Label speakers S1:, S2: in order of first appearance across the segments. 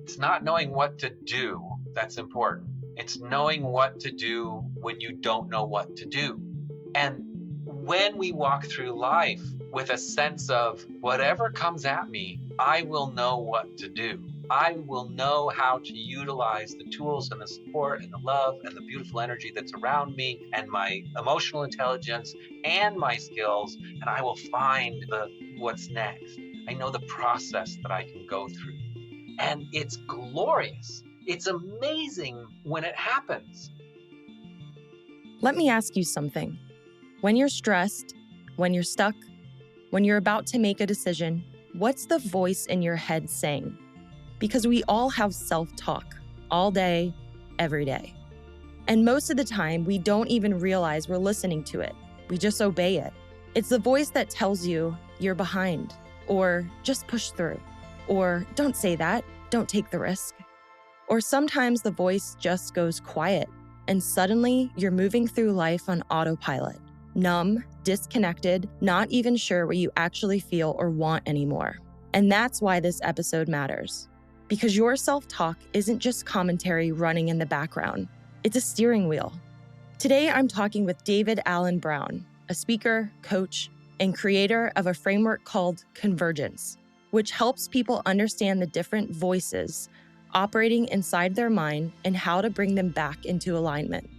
S1: It's not knowing what to do that's important. It's knowing what to do when you don't know what to do. And when we walk through life with a sense of whatever comes at me, I will know what to do. I will know how to utilize the tools and the support and the love and the beautiful energy that's around me and my emotional intelligence and my skills, and I will find what's next. I know the process that I can go through. And it's glorious. It's amazing when it happens.
S2: Let me ask you something. When you're stressed, when you're stuck, when you're about to make a decision, what's the voice in your head saying? Because we all have self-talk all day, every day. And most of the time, we don't even realize we're listening to it. We just obey it. It's the voice that tells you you're behind, or just push through, or don't say that, don't take the risk. Or sometimes the voice just goes quiet, and suddenly you're moving through life on autopilot, numb, disconnected, not even sure what you actually feel or want anymore. And that's why this episode matters. Because your self-talk isn't just commentary running in the background. It's a steering wheel. Today, I'm talking with David Allen Brown, a speaker, coach, and creator of a framework called Convergence, which helps people understand the different voices operating inside their mind and how to bring them back into alignment.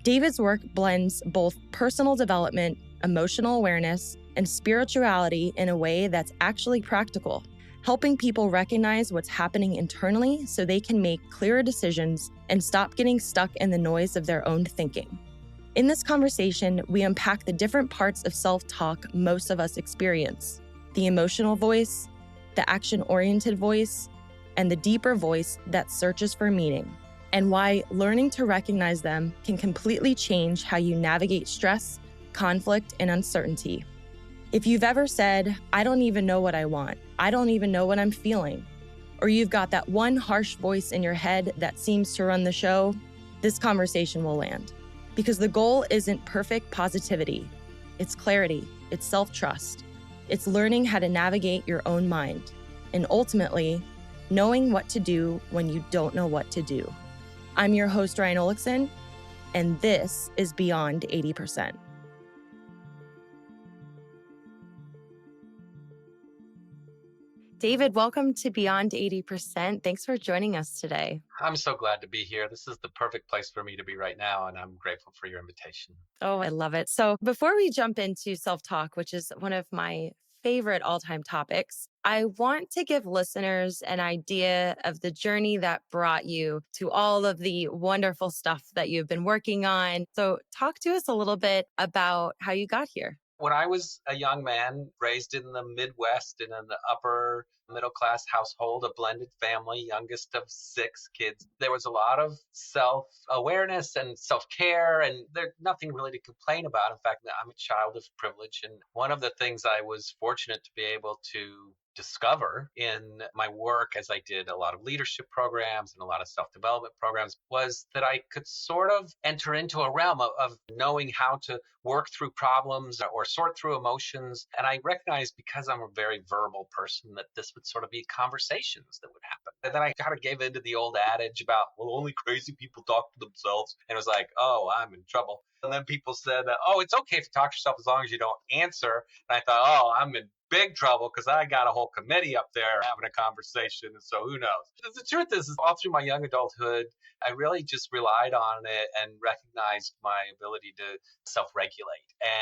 S2: David's work blends both personal development, emotional awareness, and spirituality in a way that's actually practical, helping people recognize what's happening internally so they can make clearer decisions and stop getting stuck in the noise of their own thinking. In this conversation, we unpack the different parts of self-talk most of us experience: the emotional voice, the action-oriented voice, and the deeper voice that searches for meaning, and why learning to recognize them can completely change how you navigate stress, conflict, and uncertainty. If you've ever said, "I don't even know what I want, I don't even know what I'm feeling," or you've got that one harsh voice in your head that seems to run the show, this conversation will land. Because the goal isn't perfect positivity. It's clarity, it's self-trust, it's learning how to navigate your own mind, and ultimately, knowing what to do when you don't know what to do. I'm your host, Ryan Olekson, and this is Beyond 80%. David, welcome to Beyond 80%. Thanks for joining us today.
S1: I'm so glad to be here. This is the perfect place for me to be right now, and I'm grateful for your invitation.
S2: Oh, I love it. So before we jump into self-talk, which is one of my favorite all-time topics, I want to give listeners an idea of the journey that brought you to all of the wonderful stuff that you've been working on. So talk to us a little bit about how you got here.
S1: When I was a young man, raised in the Midwest in an upper middle class household, a blended family, youngest of 6 kids, there was a lot of self-awareness and self-care, and there's nothing really to complain about. In fact, I'm a child of privilege. And one of the things I was fortunate to be able to discover in my work, as I did a lot of leadership programs and a lot of self-development programs, was that I could sort of enter into a realm of knowing how to work through problems or sort through emotions. And I recognized, because I'm a very verbal person, that this would sort of be conversations that would happen. And then I kind of gave into the old adage about, well, only crazy people talk to themselves. And it was like, oh, I'm in trouble. And then people said, oh, it's okay if you talk to yourself as long as you don't answer. And I thought, oh, I'm in big trouble because I got a whole committee up there having a conversation. And so who knows? The truth is all through my young adulthood, I really just relied on it and recognized my ability to self-regulate.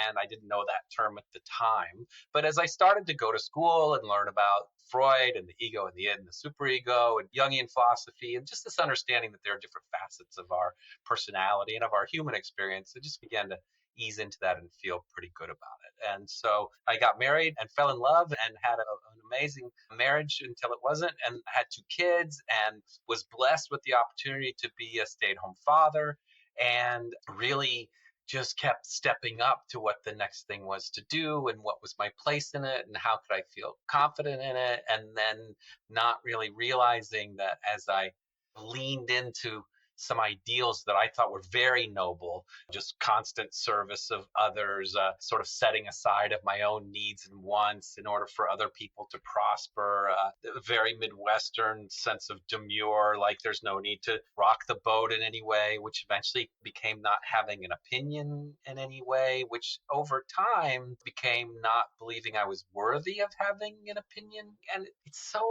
S1: And I didn't know that term at the time. But as I started to go to school and learn about Freud and the ego and the id and the superego and Jungian philosophy, and just this understanding that there are different facets of our personality and of our human experience, I just began to ease into that and feel pretty good about it. And so I got married and fell in love and had an amazing marriage until it wasn't, and had 2 kids and was blessed with the opportunity to be a stay-at-home father, and really just kept stepping up to what the next thing was to do and what was my place in it and how could I feel confident in it, and then not really realizing that as I leaned into some ideals that I thought were very noble, just constant service of others, sort of setting aside of my own needs and wants in order for other people to prosper, a very Midwestern sense of demure, like there's no need to rock the boat in any way, which eventually became not having an opinion in any way, which over time became not believing I was worthy of having an opinion. And it's so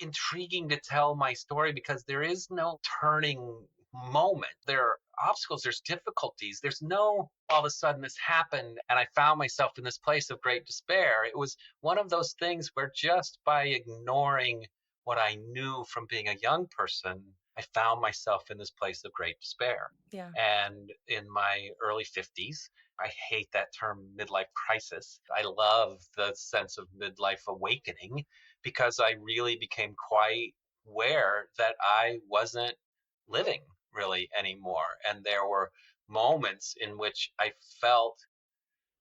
S1: intriguing to tell my story because there is no turning moment. There are obstacles, there's difficulties. There's no all of a sudden this happened and I found myself in this place of great despair. It was one of those things where just by ignoring what I knew from being a young person, I found myself in this place of great despair.
S2: Yeah.
S1: And in my early 50s, I hate that term midlife crisis. I love the sense of midlife awakening because I really became quite aware that I wasn't living really anymore. And there were moments in which I felt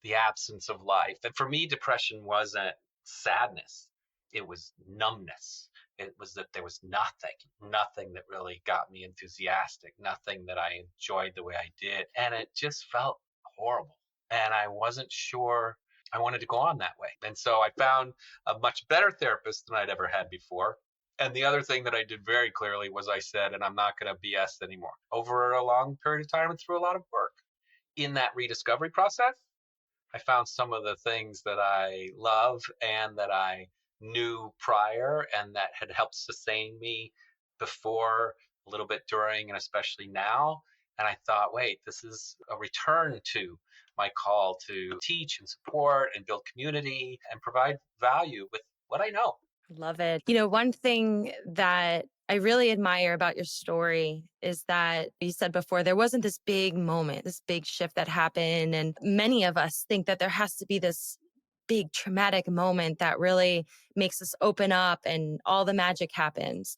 S1: the absence of life. And for me, depression wasn't sadness, it was numbness. It was that there was nothing that really got me enthusiastic, nothing that I enjoyed the way I did. And it just felt horrible. And I wasn't sure I wanted to go on that way. And so I found a much better therapist than I'd ever had before. And the other thing that I did very clearly was I said, and I'm not going to BS anymore, over a long period of time and through a lot of work. In that rediscovery process, I found some of the things that I love and that I knew prior and that had helped sustain me before, a little bit during, and especially now. And I thought, wait, this is a return to my call to teach and support and build community and provide value with what I know.
S2: Love it. One thing that I really admire about your story is that you said before there wasn't this big moment, this big shift that happened. And many of us think that there has to be this big traumatic moment that really makes us open up and all the magic happens.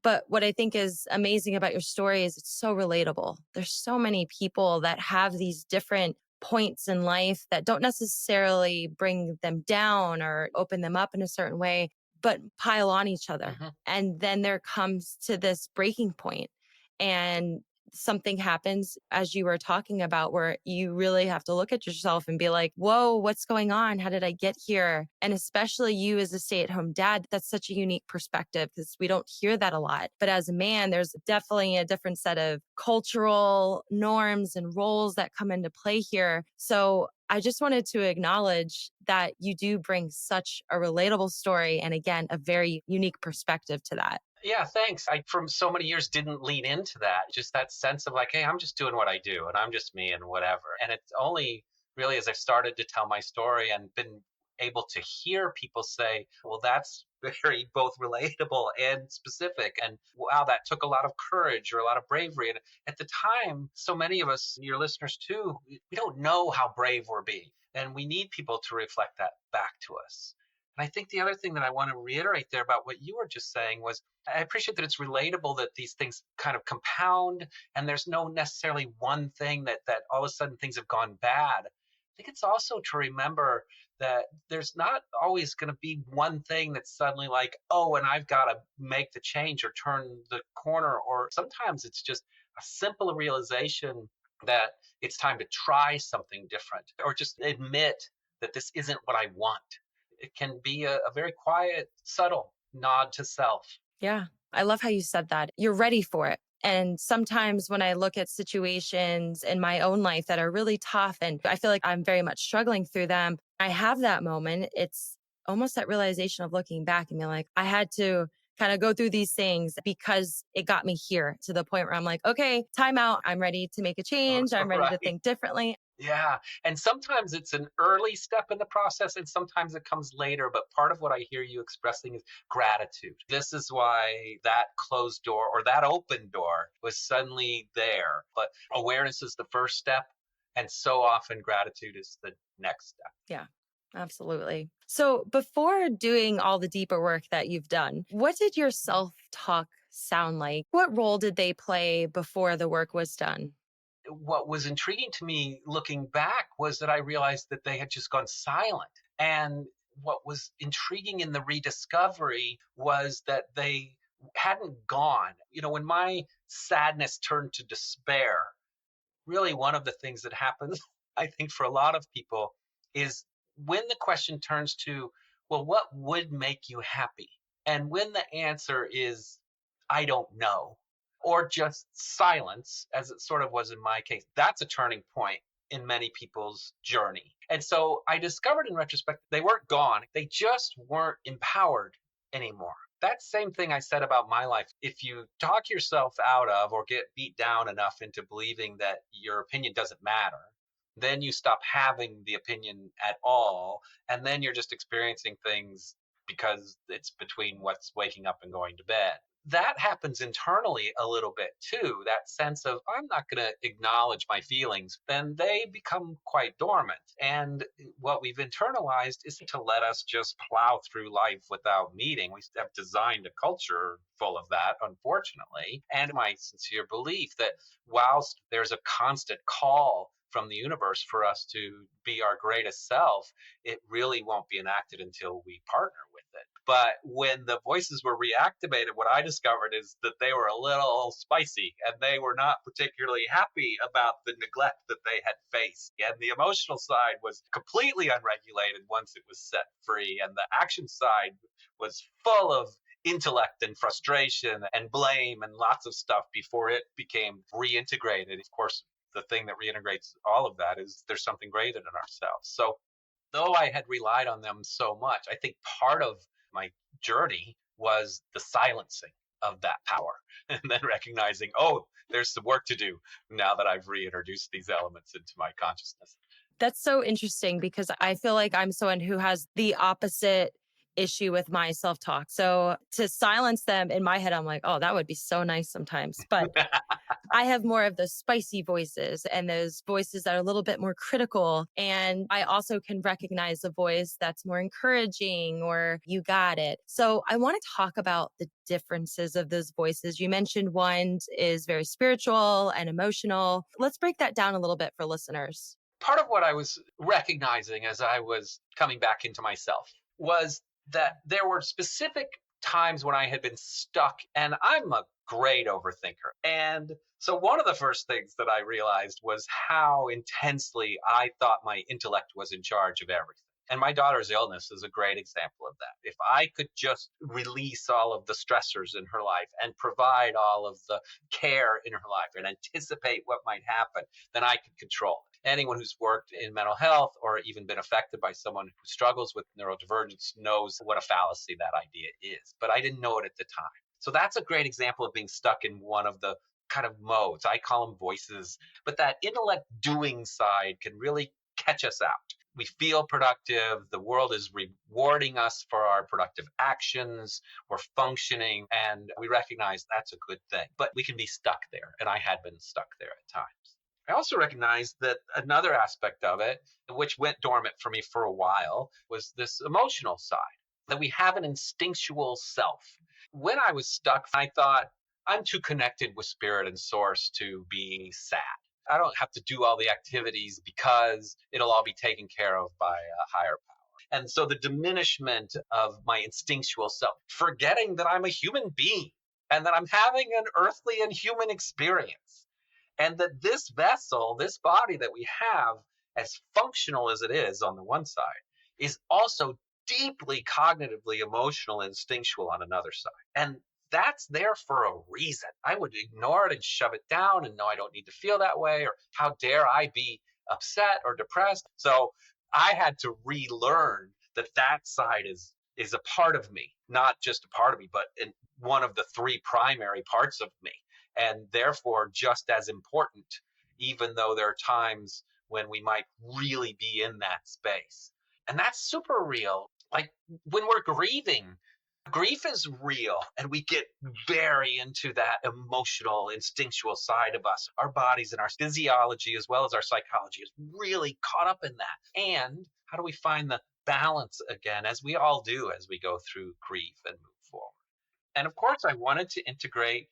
S2: But what I think is amazing about your story is it's so relatable. There's so many people that have these different points in life that don't necessarily bring them down or open them up in a certain way, but pile on each other.
S1: Mm-hmm.
S2: And then there comes to this breaking point and something happens, as you were talking about, where you really have to look at yourself and be like, whoa, what's going on? How did I get here? And especially you as a stay-at-home dad, that's such a unique perspective because we don't hear that a lot. But as a man, there's definitely a different set of cultural norms and roles that come into play here. So I just wanted to acknowledge that you do bring such a relatable story and, again, a very unique perspective to that.
S1: Yeah, thanks. I, from so many years, didn't lean into that. Just that sense of like, hey, I'm just doing what I do and I'm just me and whatever. And it's only really as I've started to tell my story and been able to hear people say, well, that's very both relatable and specific. And wow, that took a lot of courage or a lot of bravery. And at the time, so many of us, your listeners too, we don't know how brave we're being. And we need people to reflect that back to us. And I think the other thing that I want to reiterate there about what you were just saying was I appreciate that it's relatable that these things kind of compound and there's no necessarily one thing that all of a sudden things have gone bad. I think it's also to remember that there's not always going to be one thing that's suddenly like, oh, and I've got to make the change or turn the corner. Or sometimes it's just a simple realization that it's time to try something different or just admit that this isn't what I want. It can be a very quiet, subtle nod to self.
S2: Yeah. I love how you said that. You're ready for it. And sometimes when I look at situations in my own life that are really tough and I feel like I'm very much struggling through them, I have that moment. It's almost that realization of looking back and being like, I had to kind of go through these things because it got me here to the point where I'm like, okay, time out. I'm ready to make a change. I'm ready to
S1: Right.
S2: think differently.
S1: Yeah. And sometimes it's an early step in the process and sometimes it comes later. But part of what I hear you expressing is gratitude. This is why that closed door or that open door was suddenly there. But awareness is the first step. And so often gratitude is the next step.
S2: Yeah. Absolutely. So before doing all the deeper work that you've done, what did your self talk sound like? What role did they play before the work was done?
S1: What was intriguing to me looking back was that I realized that they had just gone silent. And what was intriguing in the rediscovery was that they hadn't gone. When my sadness turned to despair, really one of the things that happens, I think, for a lot of people is when the question turns to, well, what would make you happy? And when the answer is, I don't know, or just silence, as it sort of was in my case, that's a turning point in many people's journey. And so I discovered in retrospect, they weren't gone, they just weren't empowered anymore. That same thing I said about my life. If you talk yourself out of or get beat down enough into believing that your opinion doesn't matter, then you stop having the opinion at all. And then you're just experiencing things because it's between what's waking up and going to bed. That happens internally a little bit too. That sense of, I'm not going to acknowledge my feelings, then they become quite dormant. And what we've internalized is to let us just plow through life without meeting. We have designed a culture full of that, unfortunately. And my sincere belief that whilst there's a constant call from the universe for us to be our greatest self, it really won't be enacted until we partner with it. But when the voices were reactivated, what I discovered is that they were a little spicy and they were not particularly happy about the neglect that they had faced. And the emotional side was completely unregulated once it was set free. And the action side was full of intellect and frustration and blame and lots of stuff before it became reintegrated. Of course, the thing that reintegrates all of that is there's something greater than ourselves. So though I had relied on them so much, I think part of my journey was the silencing of that power and then recognizing, oh, there's some work to do now that I've reintroduced these elements into my consciousness.
S2: That's so interesting because I feel like I'm someone who has the opposite issue with my self-talk. So to silence them in my head, I'm like, oh, that would be so nice sometimes. But I have more of those spicy voices and those voices that are a little bit more critical. And I also can recognize a voice that's more encouraging or you got it. So I want to talk about the differences of those voices. You mentioned one is very spiritual and emotional. Let's break that down a little bit for listeners.
S1: Part of what I was recognizing as I was coming back into myself was that there were specific times when I had been stuck, and I'm a great overthinker. And so one of the first things that I realized was how intensely I thought my intellect was in charge of everything. And my daughter's illness is a great example of that. If I could just release all of the stressors in her life and provide all of the care in her life and anticipate what might happen, then I could control it. Anyone who's worked in mental health or even been affected by someone who struggles with neurodivergence knows what a fallacy that idea is. But I didn't know it at the time. So that's a great example of being stuck in one of the kind of modes. I call them voices. But that intellect doing side can really catch us out. We feel productive. The world is rewarding us for our productive actions. We're functioning, and we recognize that's a good thing. But we can be stuck there, and I had been stuck there at times. I also recognized that another aspect of it, which went dormant for me for a while, was this emotional side, that we have an instinctual self. When I was stuck, I thought, I'm too connected with spirit and source to be sad. I don't have to do all the activities because it'll all be taken care of by a higher power. And so the diminishment of my instinctual self, forgetting that I'm a human being and that I'm having an earthly and human experience. And that this vessel, this body that we have, as functional as it is on the one side, is also deeply cognitively emotional and instinctual on another side. And that's there for a reason. I would ignore it and shove it down and no, I don't need to feel that way, or how dare I be upset or depressed. So I had to relearn that that side is a part of me, not just a part of me, but one of the three primary parts of me. And therefore just as important, even though there are times when we might really be in that space. And that's super real. Like when we're grieving, grief is real, and we get very into that emotional, instinctual side of us. Our bodies and our physiology, as well as our psychology, is really caught up in that. And how do we find the balance again, as we all do as we go through grief and move forward? And of course, I wanted to integrate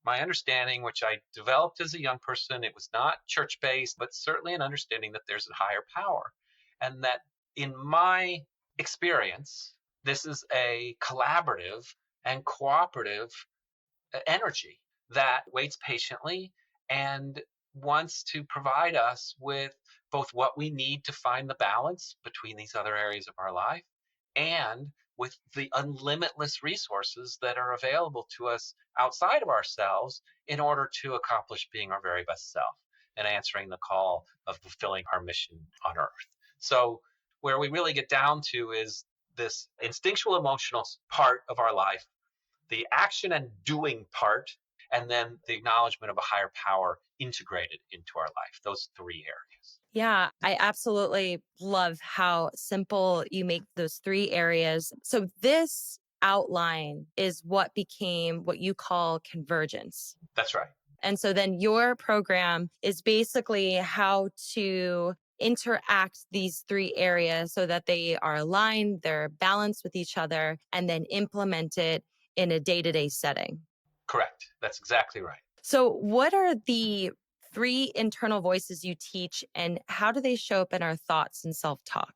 S1: my understanding, which I developed as a young person. It was not church-based, but certainly an understanding that there's a higher power. And that in my experience, this is a collaborative and cooperative energy that waits patiently and wants to provide us with both what we need to find the balance between these other areas of our life and with the unlimitless resources that are available to us outside of ourselves in order to accomplish being our very best self and answering the call of fulfilling our mission on earth. So, where we really get down to is this instinctual emotional part of our life, the action and doing part, and then the acknowledgement of a higher power integrated into our life. Those three areas.
S2: Yeah, I absolutely love how simple you make those three areas. So, this outline is what became what you call convergence.
S1: That's right.
S2: And so, then your program is basically how to interact these three areas so that they are aligned, they're balanced with each other, and then implement it in a day to day setting.
S1: Correct. That's exactly right.
S2: So, what are the three internal voices you teach, and how do they show up in our thoughts and self talk?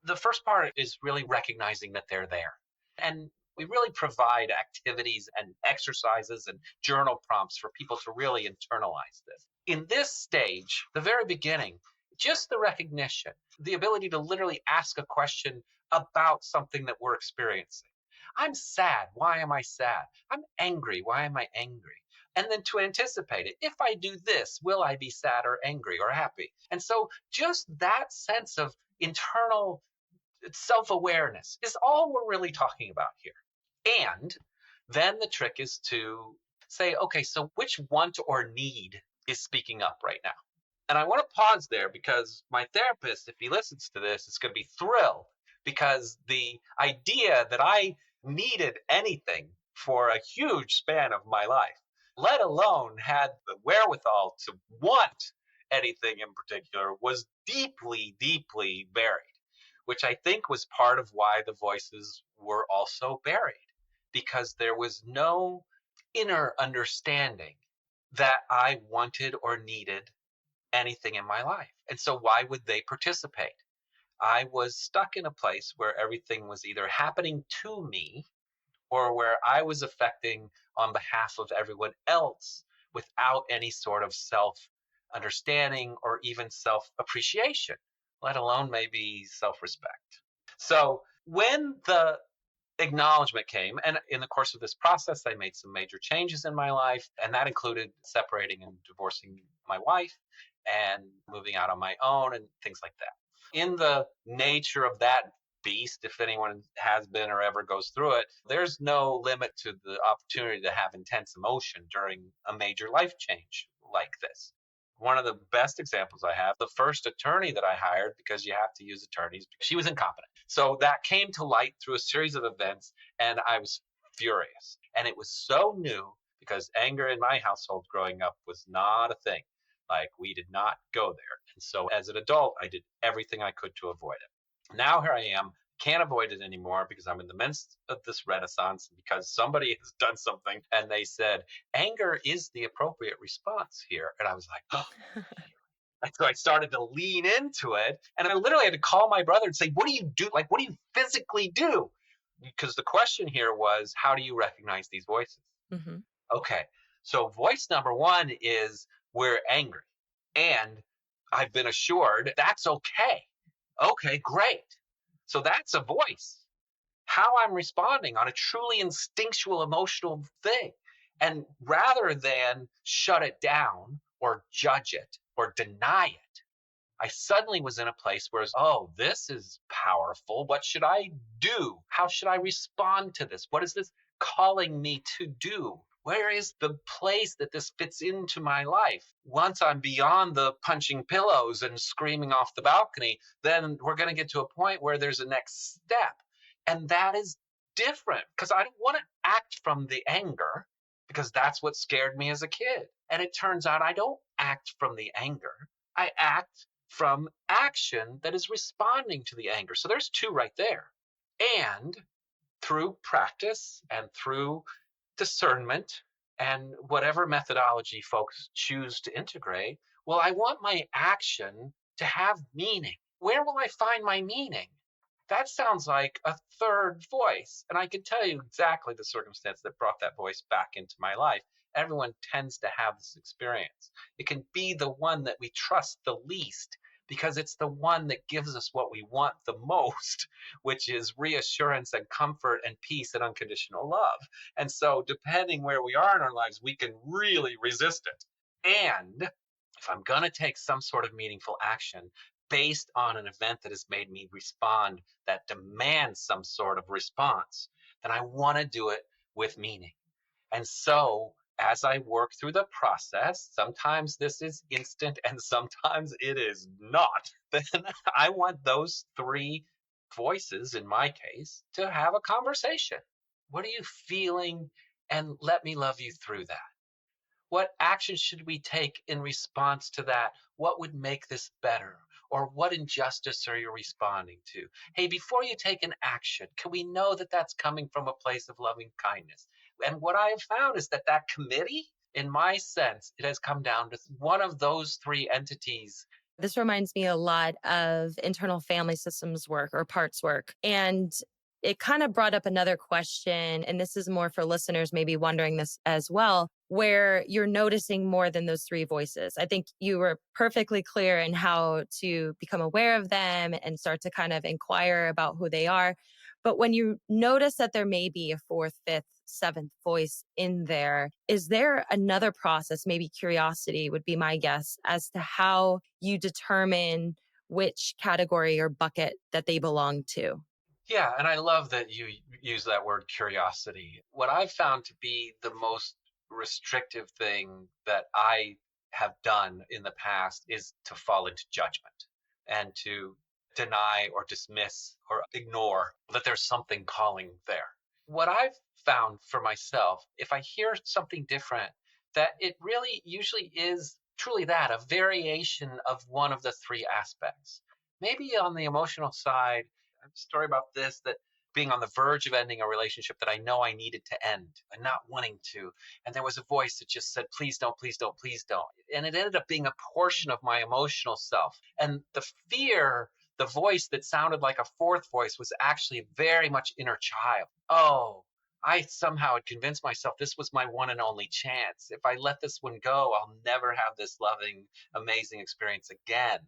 S1: The first part is really recognizing that they're there. And we really provide activities and exercises and journal prompts for people to really internalize this. In this stage, the very beginning, just the recognition, the ability to literally ask a question about something that we're experiencing. I'm sad. Why am I sad? I'm angry. Why am I angry? And then to anticipate it. If I do this, will I be sad or angry or happy? And so just that sense of internal self-awareness is all we're really talking about here. And then the trick is to say, okay, so which want or need is speaking up right now? And I want to pause there because my therapist, if he listens to this, is going to be thrilled, because the idea that I needed anything for a huge span of my life, let alone had the wherewithal to want anything in particular, was deeply, deeply buried, which I think was part of why the voices were also buried, because there was no inner understanding that I wanted or needed anything in my life. And so why would they participate? I was stuck in a place where everything was either happening to me or where I was affecting on behalf of everyone else without any sort of self understanding or even self appreciation, let alone maybe self respect. So when the acknowledgement came, and in the course of this process, I made some major changes in my life, and that included separating and divorcing my wife and moving out on my own and things like that. In the nature of that beast, if anyone has been or ever goes through it, there's no limit to the opportunity to have intense emotion during a major life change like this. One of the best examples I have, the first attorney that I hired, because you have to use attorneys, she was incompetent. So that came to light through a series of events, and I was furious. And it was so new because anger in my household growing up was not a thing. Like, we did not go there. And so as an adult, I did everything I could to avoid it. Now here I am, can't avoid it anymore because I'm in the midst of this renaissance, because somebody has done something and they said, anger is the appropriate response here. And I was like, oh. And so I started to lean into it. And I literally had to call my brother and say, what do you do? Like, what do you physically do? Because the question here was, how do you recognize these voices? Mm-hmm. Okay. So voice number one is, we're angry. And I've been assured that's okay. Okay, great. So that's a voice. How I'm responding on a truly instinctual emotional thing. And rather than shut it down or judge it or deny it, I suddenly was in a place where, oh, this is powerful. What should I do? How should I respond to this? What is this calling me to do? Where is the place that this fits into my life? Once I'm beyond the punching pillows and screaming off the balcony, then we're going to get to a point where there's a next step. And that is different, because I don't want to act from the anger, because that's what scared me as a kid. And it turns out I don't act from the anger. I act from action that is responding to the anger. So there's two right there. And through practice and through discernment and whatever methodology folks choose to integrate, well, I want my action to have meaning. Where will I find my meaning? That sounds like a third voice. And I can tell you exactly the circumstance that brought that voice back into my life. Everyone tends to have this experience. It can be the one that we trust the least because it's the one that gives us what we want the most, which is reassurance and comfort and peace and unconditional love. And so, depending where we are in our lives, we can really resist it. And if I'm going to take some sort of meaningful action based on an event that has made me respond, that demands some sort of response, then I want to do it with meaning. And so, as I work through the process, sometimes this is instant and sometimes it is not. Then I want those three voices, in my case, to have a conversation. What are you feeling? And let me love you through that. What action should we take in response to that? What would make this better? Or what injustice are you responding to? Hey, before you take an action, can we know that that's coming from a place of loving kindness? And what I have found is that that committee, in my sense, it has come down to one of those three entities.
S2: This reminds me a lot of internal family systems work or parts work. And it kind of brought up another question. And this is more for listeners maybe wondering this as well, where you're noticing more than those three voices. I think you were perfectly clear in how to become aware of them and start to kind of inquire about who they are. But when you notice that there may be a fourth, fifth, seventh voice in there, is there another process? Maybe curiosity would be my guess as to how you determine which category or bucket that they belong to.
S1: Yeah, and I love that you use that word curiosity. What I've found to be the most restrictive thing that I have done in the past is to fall into judgment and to deny or dismiss or ignore that there's something calling there. What I've found for myself, if I hear something different, that it really usually is truly that a variation of one of the three aspects. Maybe on the emotional side, I have a story about this that being on the verge of ending a relationship that I know I needed to end and not wanting to. And there was a voice that just said, please don't, please don't, please don't. And it ended up being a portion of my emotional self. And the fear, the voice that sounded like a fourth voice was actually very much inner child. Oh, I somehow had convinced myself this was my one and only chance. If I let this one go, I'll never have this loving, amazing experience again.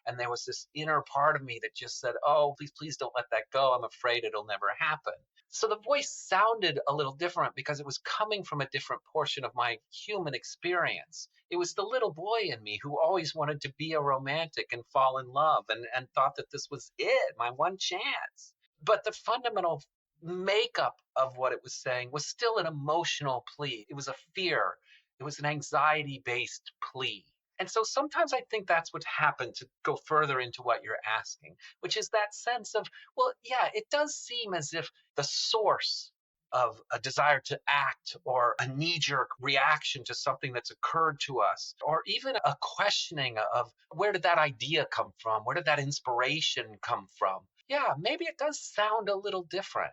S1: And there was this inner part of me that just said, oh, please, please don't let that go. I'm afraid it'll never happen. So the voice sounded a little different because it was coming from a different portion of my human experience. It was the little boy in me who always wanted to be a romantic and fall in love and thought that this was it, my one chance. But the fundamental makeup of what it was saying was still an emotional plea. It was a fear. It was an anxiety based plea. And so sometimes I think that's what happened to go further into what you're asking, which is that sense of, well, yeah, it does seem as if the source of a desire to act or a knee jerk reaction to something that's occurred to us, or even a questioning of where did that idea come from? Where did that inspiration come from? Yeah, maybe it does sound a little different.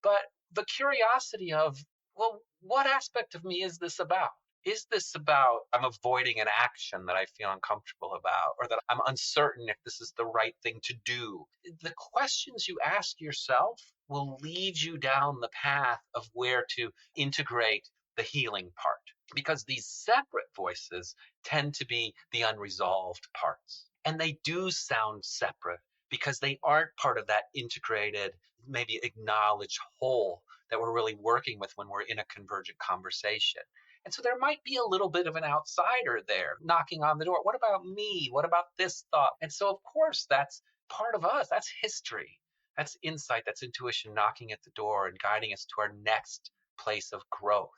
S1: But the curiosity of, well, what aspect of me is this about? Is this about I'm avoiding an action that I feel uncomfortable about, or that I'm uncertain if this is the right thing to do? The questions you ask yourself will lead you down the path of where to integrate the healing part, because these separate voices tend to be the unresolved parts. And they do sound separate because they aren't part of that integrated, maybe acknowledged whole that we're really working with when we're in a convergent conversation. And so there might be a little bit of an outsider there knocking on the door. What about me? What about this thought? And so, of course, that's part of us. That's history. That's insight. That's intuition knocking at the door and guiding us to our next place of growth.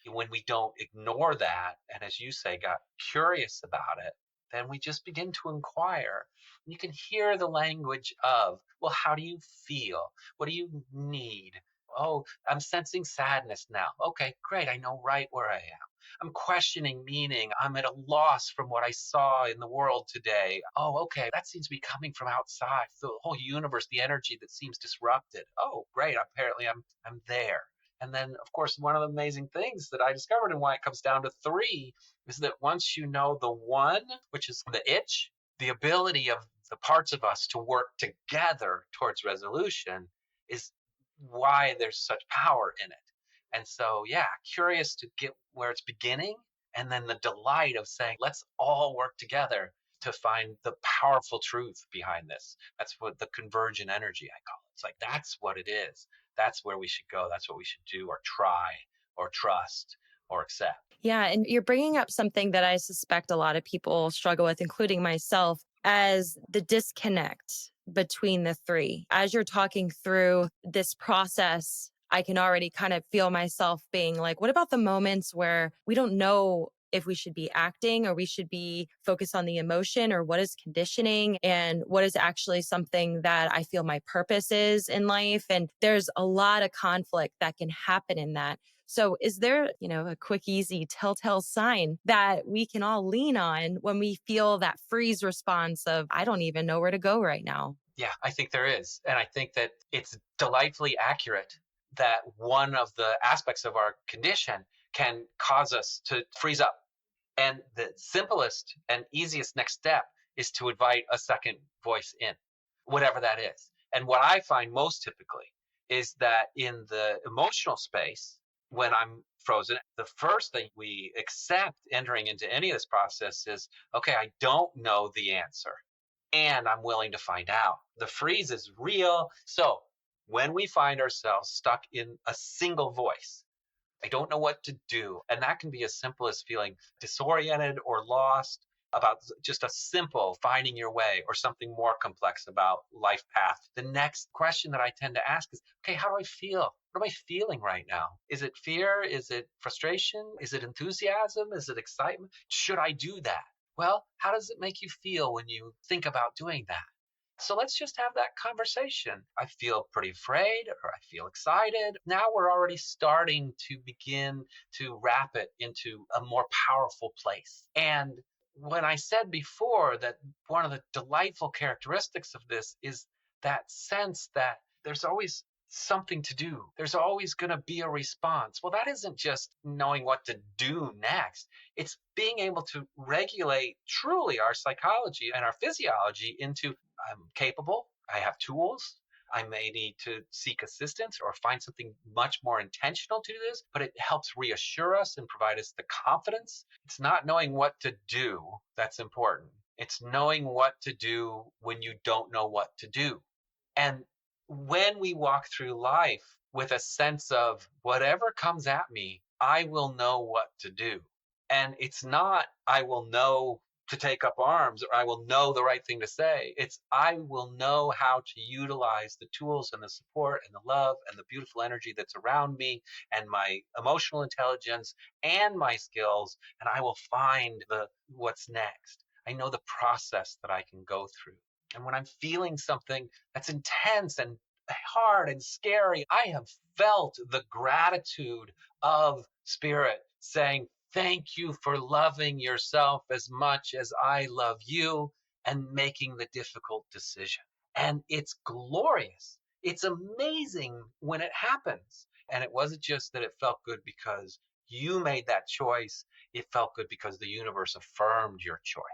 S1: When we don't ignore that, and as you say, got curious about it, then we just begin to inquire. You can hear the language of, well, how do you feel? What do you need? Oh, I'm sensing sadness now. Okay, great. I know right where I am. I'm questioning meaning. I'm at a loss from what I saw in the world today. Oh, okay. That seems to be coming from outside. The whole universe, the energy that seems disrupted. Oh, great. Apparently I'm there. And then, of course, one of the amazing things that I discovered and why it comes down to three is that once you know the one, which is the itch, the ability of the parts of us to work together towards resolution is why there's such power in it. And so, yeah, curious to get where it's beginning, and then the delight of saying, let's all work together to find the powerful truth behind this. That's what the convergent energy I call it. It's like, that's what it is. That's where we should go. That's what we should do or try or trust or accept.
S2: Yeah, and you're bringing up something that I suspect a lot of people struggle with, including myself, as the disconnect between the three. As you're talking through this process, I can already kind of feel myself being like, what about the moments where we don't know if we should be acting or we should be focused on the emotion, or what is conditioning and what is actually something that I feel my purpose is in life? And there's a lot of conflict that can happen in that. So is there, a quick, easy telltale sign that we can all lean on when we feel that freeze response of, I don't even know where to go right now?
S1: Yeah, I think there is. And I think that it's delightfully accurate that one of the aspects of our condition can cause us to freeze up. And the simplest and easiest next step is to invite a second voice in, whatever that is. And what I find most typically is that in the emotional space, when I'm frozen, the first thing we accept entering into any of this process is, okay, I don't know the answer and I'm willing to find out. The freeze is real. So when we find ourselves stuck in a single voice, I don't know what to do. And that can be as simple as feeling disoriented or lost about just a simple finding your way, or something more complex about life path. The next question that I tend to ask is, okay, how do I feel? What am I feeling right now? Is it fear? Is it frustration? Is it enthusiasm? Is it excitement? Should I do that? Well, how does it make you feel when you think about doing that? So let's just have that conversation. I feel pretty afraid, or I feel excited. Now we're already starting to begin to wrap it into a more powerful place. And when I said before that one of the delightful characteristics of this is that sense that there's always something to do, there's always going to be a response. Well, that isn't just knowing what to do next, it's being able to regulate truly our psychology and our physiology into, I'm capable, I have tools. I may need to seek assistance or find something much more intentional to do this, but it helps reassure us and provide us the confidence. It's not knowing what to do that's important. It's knowing what to do when you don't know what to do. And when we walk through life with a sense of whatever comes at me, I will know what to do. And it's not, I will know to take up arms, or I will know the right thing to say. It's, I will know how to utilize the tools and the support and the love and the beautiful energy that's around me, and my emotional intelligence and my skills, and I will find what's next. I know the process that I can go through. And when I'm feeling something that's intense and hard and scary, I have felt the gratitude of spirit saying, thank you for loving yourself as much as I love you, and making the difficult decision. And it's glorious. It's amazing when it happens. And it wasn't just that it felt good because you made that choice, it felt good because the universe affirmed your choice.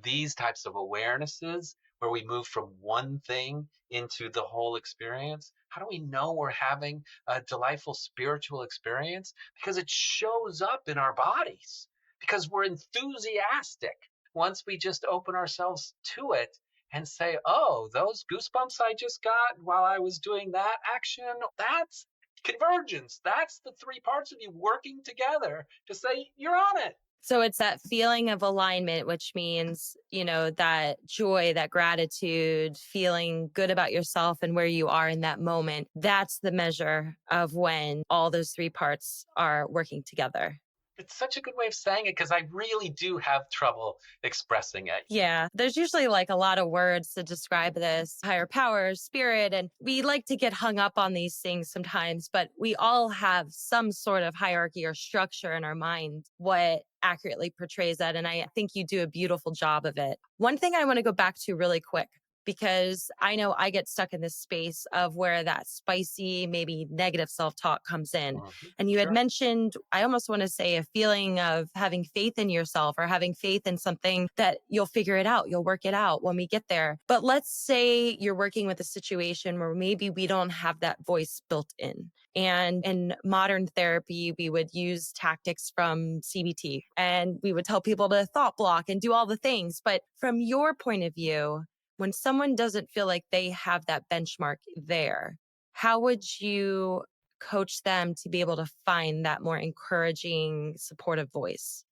S1: These types of awarenesses where we move from one thing into the whole experience, how do we know we're having a delightful spiritual experience? Because it shows up in our bodies, because we're enthusiastic once we just open ourselves to it and say, oh, those goosebumps I just got while I was doing that action, that's convergence. That's the three parts of you working together to say you're on it.
S2: So it's that feeling of alignment, which means, that joy, that gratitude, feeling good about yourself and where you are in that moment. That's the measure of when all those three parts are working together.
S1: It's such a good way of saying it, because I really do have trouble expressing it.
S2: Yeah, there's usually like a lot of words to describe this higher power, spirit, and we like to get hung up on these things sometimes, but we all have some sort of hierarchy or structure in our mind, what accurately portrays that. And I think you do a beautiful job of it. One thing I want to go back to really quick. because I know I get stuck in this space of where that spicy, maybe negative self talk comes in. And you had
S1: Sure.
S2: mentioned, I almost want to say a feeling of having faith in yourself or having faith in something that you'll figure it out, you'll work it out when we get there. But let's say you're working with a situation where maybe we don't have that voice built in. And in modern therapy, we would use tactics from CBT and we would tell people to thought block and do all the things. But from your point of view, when someone doesn't feel like they have that benchmark there, how would you coach them to be able to find that more encouraging, supportive voice?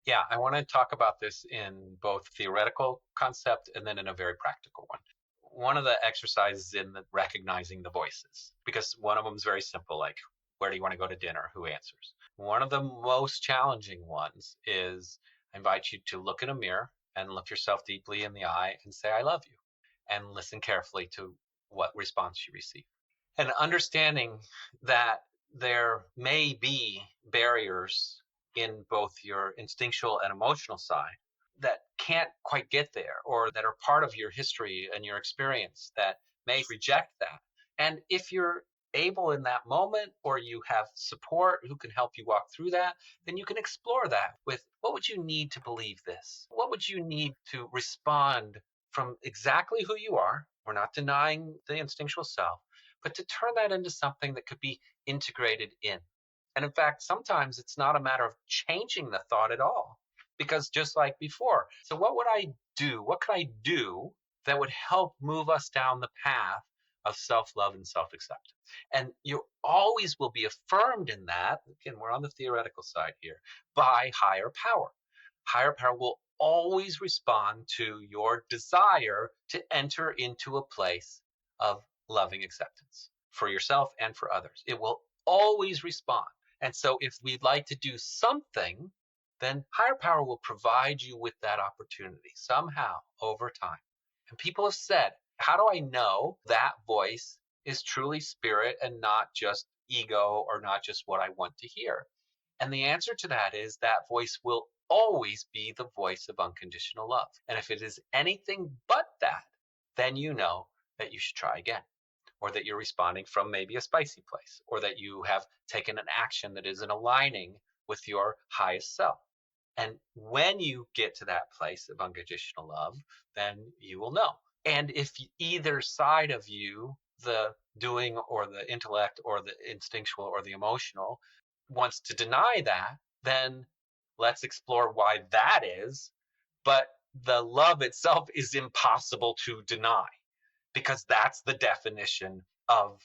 S1: Yeah, I want to talk about this in both theoretical concept and then in a very practical one. One of the exercises in the recognizing the voices, because one of them is very simple, like, where do you want to go to dinner? Who answers? One of the most challenging ones is I invite you to look in a mirror and look yourself deeply in the eye and say, I love you, and listen carefully to what response you receive. And understanding that there may be barriers in both your instinctual and emotional side that can't quite get there, or that are part of your history and your experience that may reject that. And if you're able in that moment, or you have support who can help you walk through that, then you can explore that with, what would you need to believe this? What would you need to respond from exactly who you are? We're not denying the instinctual self, but to turn that into something that could be integrated in. And in fact, sometimes it's not a matter of changing the thought at all, because just like before, so what would I do? What could I do that would help move us down the path of self love and self acceptance? And you always will be affirmed in that. Again, we're on the theoretical side here, by higher power. Higher power will always respond to your desire to enter into a place of loving acceptance for yourself and for others. It will always respond. And so if we'd like to do something, then higher power will provide you with that opportunity somehow over time. And people have said, how do I know that voice is truly spirit and not just ego, or not just what I want to hear? And the answer to that is that voice will always be the voice of unconditional love. And if it is anything but that, then you know that you should try again, or that you're responding from maybe a spicy place, or that you have taken an action that isn't aligning with your highest self. And when you get to that place of unconditional love, then you will know. And if either side of you, the doing or the intellect or the instinctual or the emotional, wants to deny that, then let's explore why that is. But the love itself is impossible to deny, because that's the definition of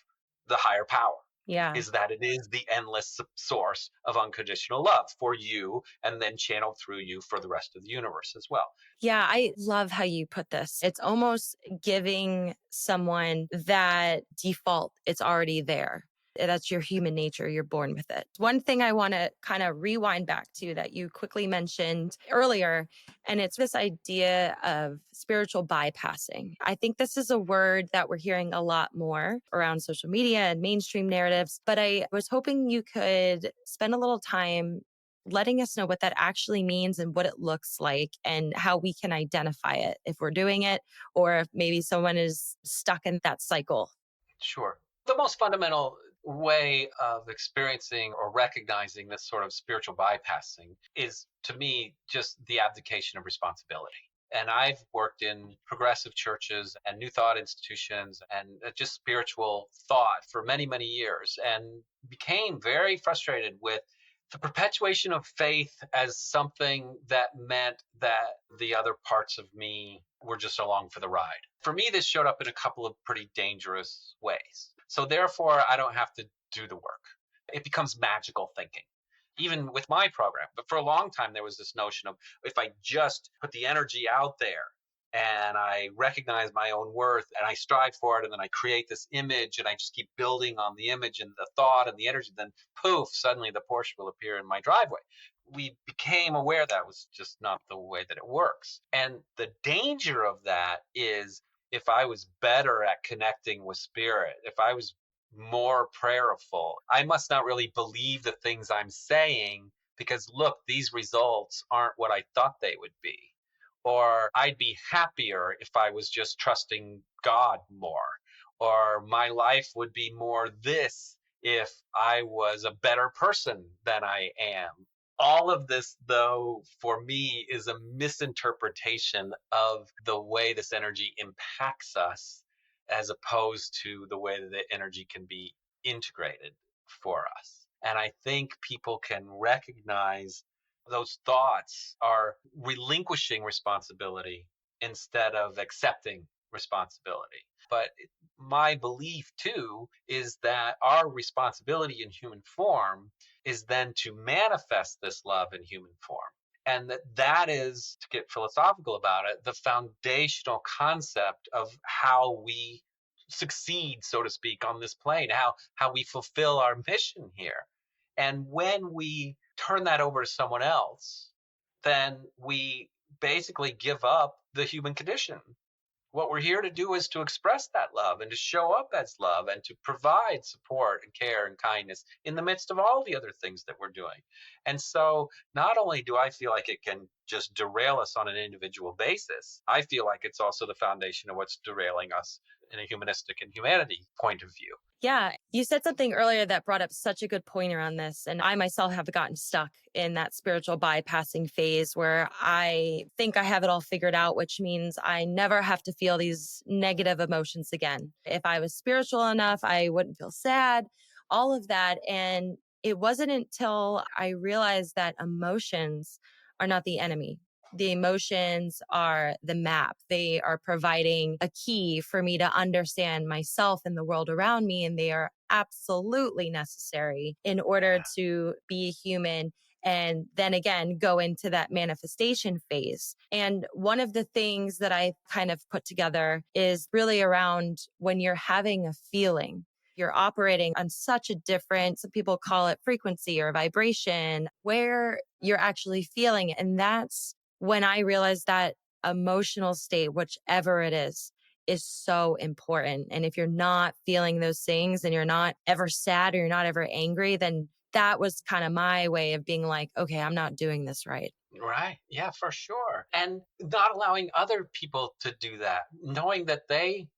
S1: the higher power,
S2: Yeah.
S1: is that it is the endless source of unconditional love for you, and then channeled through you for the rest of the universe as well.
S2: Yeah, I love how you put this. It's almost giving someone that default, it's already there. That's your human nature. You're born with it. One thing I want to kind of rewind back to that you quickly mentioned earlier, and it's this idea of spiritual bypassing. I think this is a word that we're hearing a lot more around social media and mainstream narratives, but I was hoping you could spend a little time letting us know what that actually means and what it looks like and how we can identify it if we're doing it, or if maybe someone is stuck in that cycle.
S1: Sure. The most fundamental way of experiencing or recognizing this sort of spiritual bypassing is, to me, just the abdication of responsibility. And I've worked in progressive churches and New Thought institutions and just spiritual thought for many, many years, and became very frustrated with the perpetuation of faith as something that meant that the other parts of me were just along for the ride. For me, this showed up in a couple of pretty dangerous ways. So therefore, I don't have to do the work. It becomes magical thinking, even with my program. But for a long time, there was this notion of, if I just put the energy out there and I recognize my own worth and I strive for it, and then I create this image and I just keep building on the image and the thought and the energy, then poof, suddenly the Porsche will appear in my driveway. We became aware that was just not the way that it works. And the danger of that is, if I was better at connecting with spirit, if I was more prayerful, I must not really believe the things I'm saying, because look, these results aren't what I thought they would be. or I'd be happier if I was just trusting God more, or my life would be more this if I was a better person than I am. All of this, though, for me, is a misinterpretation of the way this energy impacts us, as opposed to the way that the energy can be integrated for us. And I think people can recognize those thoughts are relinquishing responsibility instead of accepting responsibility. But my belief too is that our responsibility in human form is then to manifest this love in human form. And that is, to get philosophical about it, the foundational concept of how we succeed, so to speak, on this plane, how we fulfill our mission here. And when we turn that over to someone else, then we basically give up the human condition. What we're here to do is to express that love and to show up as love and to provide support and care and kindness in the midst of all the other things that we're doing. And so not only do I feel like it can just derail us on an individual basis, I feel like it's also the foundation of what's derailing us in a humanistic and humanity point of view.
S2: Yeah, you said something earlier that brought up such a good point around this. And I myself have gotten stuck in that spiritual bypassing phase where I think I have it all figured out, which means I never have to feel these negative emotions again. If I was spiritual enough, I wouldn't feel sad, all of that. And it wasn't until I realized that emotions are not the enemy. The emotions are the map. They are providing a key for me to understand myself and the world around me. And they are absolutely necessary in order to be human. And then again, go into that manifestation phase. And one of the things that I kind of put together is really around when you're having a feeling. You're operating on such a different, some people call it frequency or vibration, where you're actually feeling it. And that's when I realized that emotional state, whichever it is so important. And if you're not feeling those things and you're not ever sad or you're not ever angry, then that was kind of my way of being like, okay, I'm not doing this right.
S1: Right. Yeah, for sure. And not allowing other people to do that, knowing that they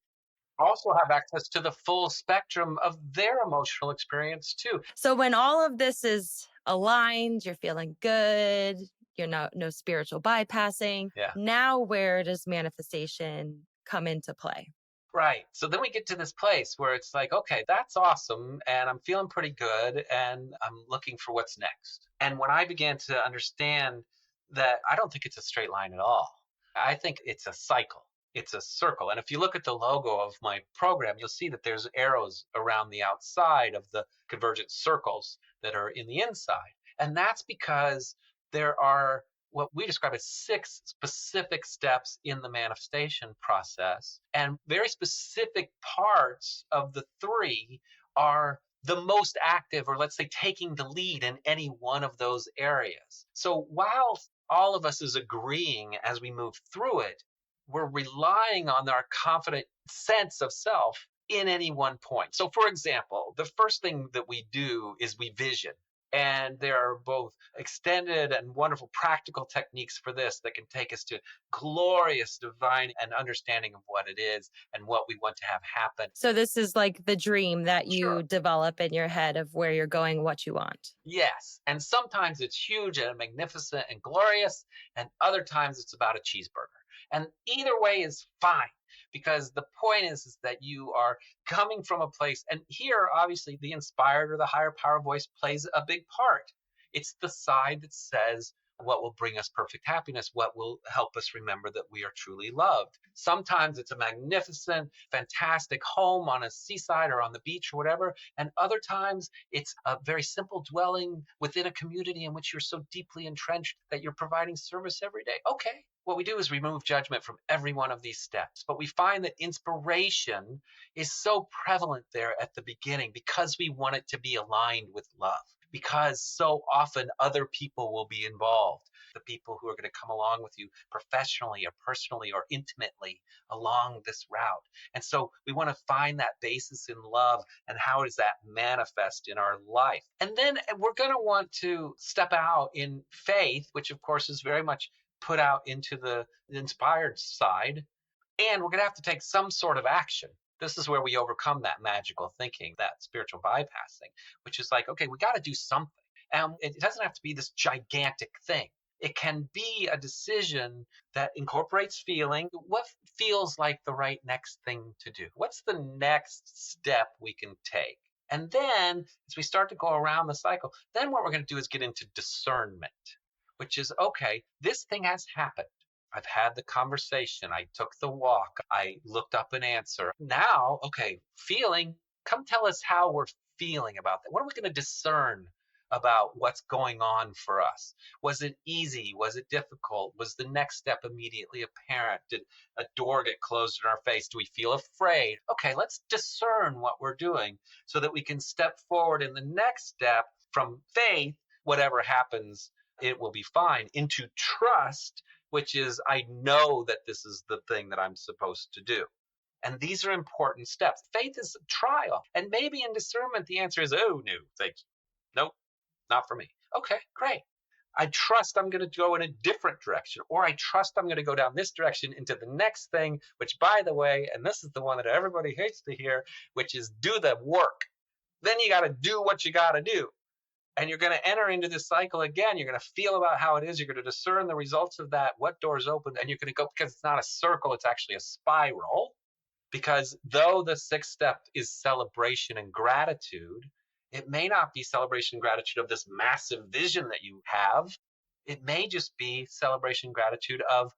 S1: also have access to the full spectrum of their emotional experience too.
S2: So when all of this is aligned, you're feeling good, you're no spiritual bypassing.
S1: Yeah.
S2: Now where does manifestation come into play?
S1: Right. So then we get to this place where it's like, okay, that's awesome. And I'm feeling pretty good. And I'm looking for what's next. And when I began to understand that I don't think it's a straight line at all, I think it's a cycle. It's a circle. And if you look at the logo of my program, you'll see that there's arrows around the outside of the convergent circles that are in the inside. And that's because there are what we describe as 6 specific steps in the manifestation process. And very specific parts of the 3 are the most active, or let's say taking the lead in any one of those areas. So while all of us is agreeing as we move through it, we're relying on our confident sense of self in any one point. So, for example, the first thing that we do is we vision. And there are both extended and wonderful practical techniques for this that can take us to glorious divine and understanding of what it is and what we want to have happen.
S2: So this is like the dream that you
S1: Sure.
S2: develop in your head of where you're going, what you want.
S1: Yes. And sometimes it's huge and magnificent and glorious, and other times it's about a cheeseburger. And either way is fine, because the point is that you are coming from a place. And here, obviously, the inspired or the higher power voice plays a big part. It's the side that says what will bring us perfect happiness, what will help us remember that we are truly loved. Sometimes it's a magnificent, fantastic home on a seaside or on the beach or whatever. And other times it's a very simple dwelling within a community in which you're so deeply entrenched that you're providing service every day. Okay. What we do is remove judgment from every one of these steps. But we find that inspiration is so prevalent there at the beginning because we want it to be aligned with love. Because so often other people will be involved, the people who are going to come along with you professionally or personally or intimately along this route. And so we want to find that basis in love, and how does that manifest in our life? And then we're going to want to step out in faith, which of course is very much put out into the inspired side, and we're going to have to take some sort of action. This is where we overcome that magical thinking, that spiritual bypassing, which is like, okay, we got to do something. And it doesn't have to be this gigantic thing. It can be a decision that incorporates feeling. What feels like the right next thing to do? What's the next step we can take? And then as we start to go around the cycle, then what we're going to do is get into discernment, which is, okay, this thing has happened. I've had the conversation. I took the walk. I looked up an answer. Now, okay, feeling, come tell us how we're feeling about that. What are we going to discern about what's going on for us? Was it easy? Was it difficult? Was the next step immediately apparent? Did a door get closed in our face? Do we feel afraid? Okay, let's discern what we're doing so that we can step forward in the next step from faith, whatever happens, it will be fine, into trust, which is, I know that this is the thing that I'm supposed to do. And these are important steps. Faith is a trial. And maybe in discernment, the answer is, oh, no, thank you. Nope, not for me. Okay, great. I trust I'm going to go in a different direction, or I trust I'm going to go down this direction into the next thing, which, by the way, and this is the one that everybody hates to hear, which is do the work. Then you got to do what you got to do. And you're going to enter into this cycle again. You're going to feel about how it is. You're going to discern the results of that, what doors open, and you're going to go, because it's not a circle, it's actually a spiral. Because though the sixth step is celebration and gratitude, it may not be celebration and gratitude of this massive vision that you have. It may just be celebration and gratitude of,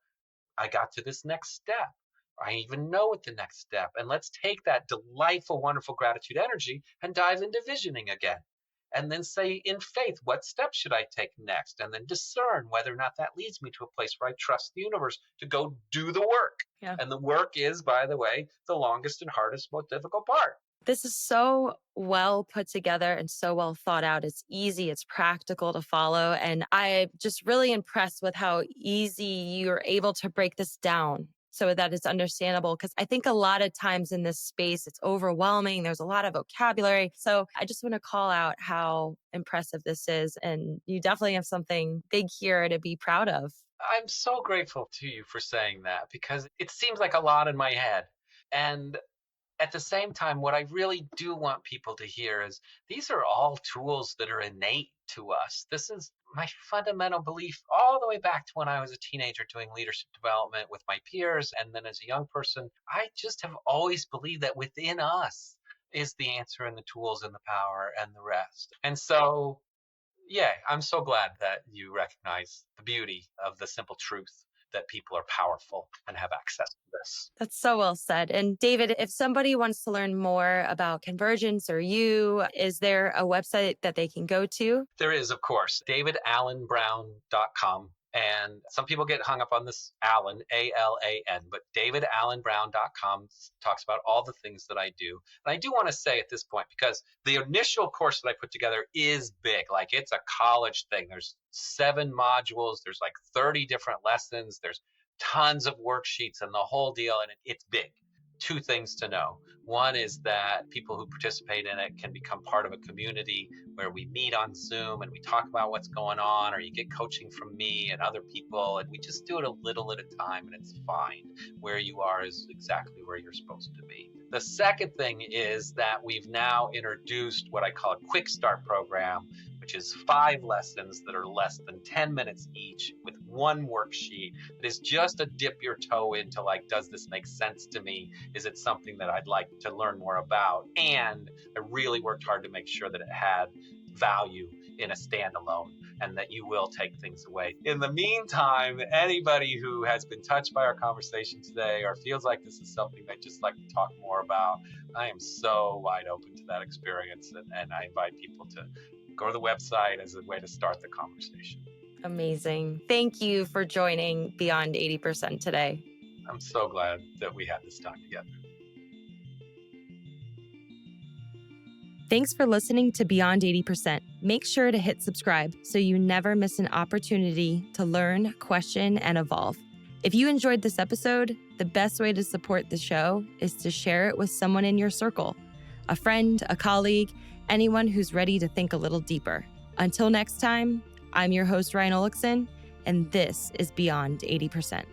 S1: I got to this next step. I even know what the next step. And let's take that delightful, wonderful gratitude energy and dive into visioning again. And then say in faith, what steps should I take next? And then discern whether or not that leads me to a place where I trust the universe to go do the work.
S2: Yeah.
S1: And the work is, by the way, the longest and hardest, most difficult part.
S2: This is so well put together and so well thought out. It's easy, it's practical to follow. And I'm just really impressed with how easy you're able to break this down so that it's understandable. Because I think a lot of times in this space, it's overwhelming. There's a lot of vocabulary. So I just want to call out how impressive this is. And you definitely have something big here to be proud of.
S1: I'm so grateful to you for saying that, because it seems like a lot in my head. And at the same time, what I really do want people to hear is these are all tools that are innate to us. This is my fundamental belief all the way back to when I was a teenager doing leadership development with my peers. And then as a young person, I just have always believed that within us is the answer and the tools and the power and the rest. And so, yeah, I'm so glad that you recognize the beauty of the simple truth that people are powerful and have access to this.
S2: That's so well said. And David, if somebody wants to learn more about Convergence or you, is there a website that they can go to?
S1: There is, of course, davidallenbrown.com. And some people get hung up on this Allen, A-L-A-N, but davidallenbrown.com talks about all the things that I do. And I do want to say at this point, because the initial course that I put together is big, like it's a college thing. There's 7 modules, there's like 30 different lessons, there's tons of worksheets and the whole deal, and it's big. 2 things to know. One is that people who participate in it can become part of a community where we meet on Zoom and we talk about what's going on, or you get coaching from me and other people, and we just do it a little at a time, and it's fine. Where you are is exactly where you're supposed to be. The second thing is that we've now introduced what I call a quick start program, which is 5 lessons that are less than 10 minutes each with 1 worksheet that is just a dip your toe into, like, does this make sense to me? Is it something that I'd like to learn more about? And I really worked hard to make sure that it had value in a standalone and that you will take things away. In the meantime, anybody who has been touched by our conversation today or feels like this is something they'd just like to talk more about, I am so wide open to that experience. And I invite people to go to the website as a way to start the conversation.
S2: Amazing. Thank you for joining Beyond 80% today.
S1: I'm so glad that we had this time together.
S2: Thanks for listening to Beyond 80%. Make sure to hit subscribe so you never miss an opportunity to learn, question, and evolve. If you enjoyed this episode, the best way to support the show is to share it with someone in your circle, a friend, a colleague, anyone who's ready to think a little deeper. Until next time, I'm your host, Ryan Olekson, And this is Beyond 80%.